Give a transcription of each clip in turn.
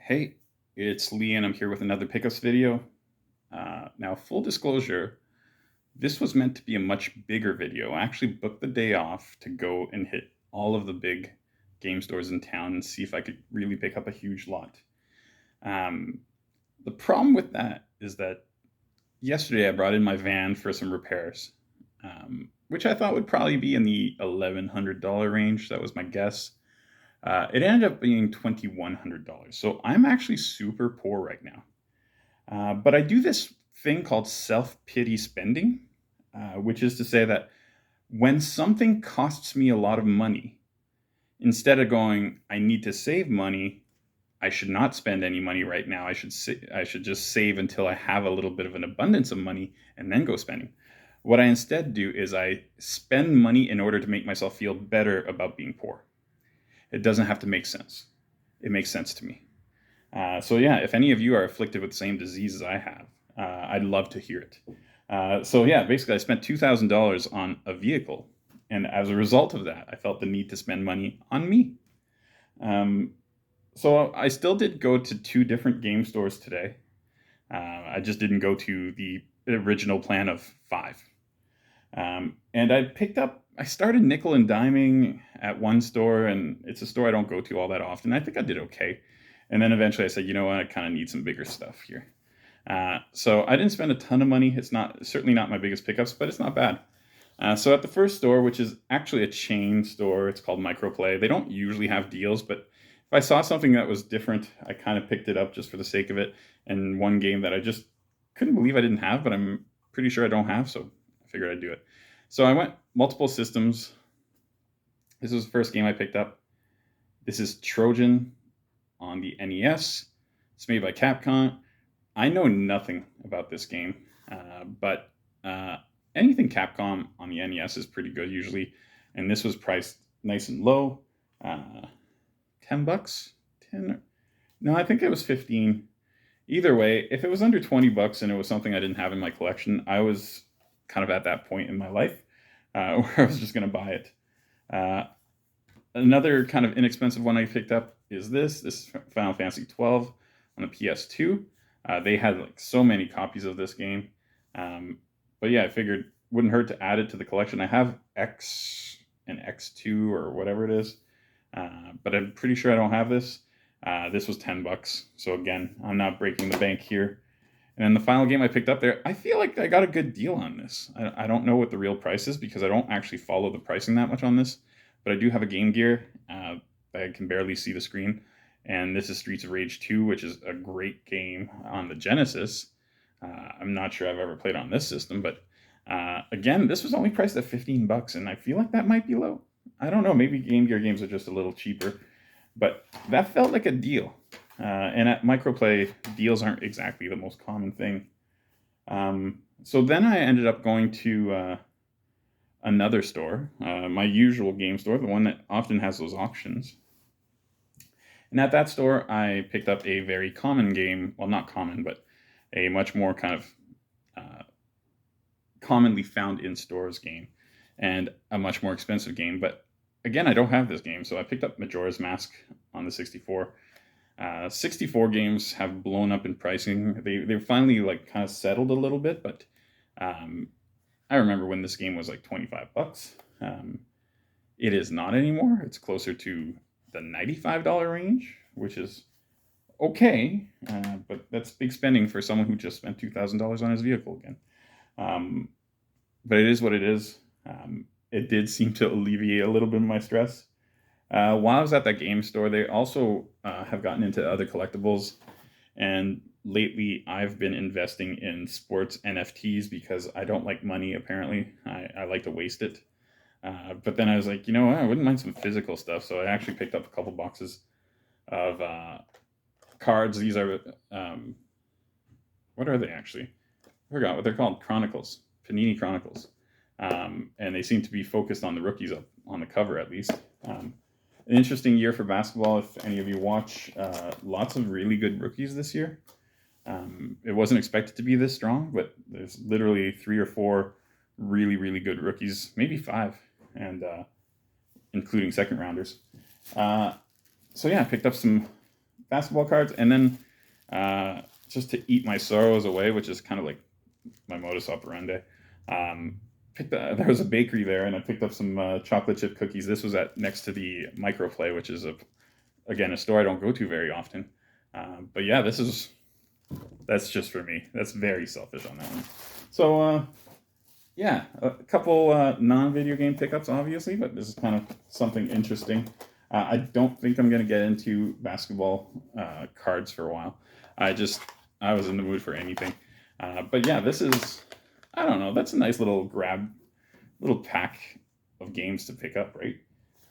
Hey, it's Lee, and I'm here with another pickups video. Now, full disclosure, this was meant to be a much bigger video. I actually booked the day off to go and hit all of the big game stores in town and see if I could really pick up a huge lot. Um, the problem with that is that yesterday I brought in my van for some repairs, which I thought would probably be in the $1,100 range. That was my guess. It ended up being $2,100. So I'm actually super poor right now. But I do this thing called self pity spending, which is to say that when something costs me a lot of money, instead of going, I need to save money, I should not spend any money right now. I should just save until I have a little bit of an abundance of money and then go spending. What I instead do is I spend money in order to make myself feel better about being poor. It doesn't have to make sense. It makes sense to me. So yeah, if any of you are afflicted with the same disease as I have, I'd love to hear it. So yeah, basically, I spent $2,000 on a vehicle, and as a result of that, I felt the need to spend money on me. Um, so I still did go to two different game stores today. I just didn't go to the original plan of five. And I started nickel and diming at one store, and it's a store I don't go to all that often. I think I did okay. And then eventually I said, you know what, I kind of need some bigger stuff here. So I didn't spend a ton of money. It's certainly not my biggest pickups, but it's not bad. So at the first store, which is actually a chain store, it's called Microplay. They don't usually have deals, but if I saw something that was different, I kind of picked it up just for the sake of it. And one game that I just couldn't believe I didn't have, but I'm pretty sure I don't have, so I figured I'd do it. So I went multiple systems. This was the first game I picked up. This is Trojan on the NES. It's made by Capcom. I know nothing about this game, but anything Capcom on the NES is pretty good usually. And this was priced nice and low, uh, $10, 10. No, I think it was 15. Either way, if it was under $20 and it was something I didn't have in my collection, I was kind of at that point in my life where I was just going to buy it. Uh, Another kind of inexpensive one I picked up is this. This is Final Fantasy 12 on the PS2. They had like so many copies of this game. But yeah, I figured wouldn't hurt to add it to the collection. I have X and X2 or whatever it is, but I'm pretty sure I don't have this. This was $10. So again, I'm not breaking the bank here. And then the final game I picked up there, I feel like I got a good deal on this. I don't know what the real price is because I don't actually follow the pricing that much on this, but I do have a Game Gear. I can barely see the screen. And this is Streets of Rage 2, which is a great game on the Genesis. I'm not sure I've ever played on this system, but again, this was only priced at $15, and I feel like that might be low. I don't know, maybe Game Gear games are just a little cheaper, but that felt like a deal. And at Microplay, deals aren't exactly the most common thing. So then I ended up going to another store, my usual game store, the one that often has those auctions. And at that store, I picked up a very common game. Well, not common, but a much more kind of commonly found in stores game, and a much more expensive game. But again, I don't have this game, so I picked up Majora's Mask on the 64. 64 games have blown up in pricing. They finally like kind of settled a little bit, but I remember when this game was like $25. It is not anymore. It's closer to the $95 range, which is okay, but that's big spending for someone who just spent $2,000 on his vehicle again. Um, but it is what it is. It did seem to alleviate a little bit of my stress. While I was at that game store, they also have gotten into other collectibles. And lately, I've been investing in sports NFTs because I don't like money, apparently. I like to waste it. But then I was like, you know what? I wouldn't mind some physical stuff. So I actually picked up a couple boxes of cards. These are, what are they actually? I forgot what they're called. Chronicles. Panini Chronicles. And they seem to be focused on the rookies up on the cover, at least. An interesting year for basketball. If any of you watch, lots of really good rookies this year. It wasn't expected to be this strong, but there's literally 3 or 4 really, really good rookies, maybe 5, and including second rounders. So yeah, I picked up some basketball cards, and then just to eat my sorrows away, which is kind of like my modus operandi. There was a bakery there, and I picked up some chocolate chip cookies. This was at next to the Microplay, which is again a store I don't go to very often. But yeah, that's just for me. That's very selfish on that one. So yeah, a couple non-video game pickups, obviously, but this is kind of something interesting. I don't think I'm going to get into basketball cards for a while. I was in the mood for anything. But yeah, I don't know, that's a nice little pack of games to pick up, right?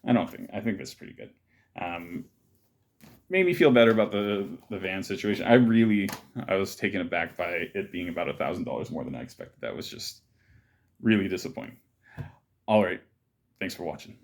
I think that's pretty good. Made me feel better about the van situation. I was taken aback by it being about $1,000 more than I expected. That was just really disappointing. All right. Thanks for watching.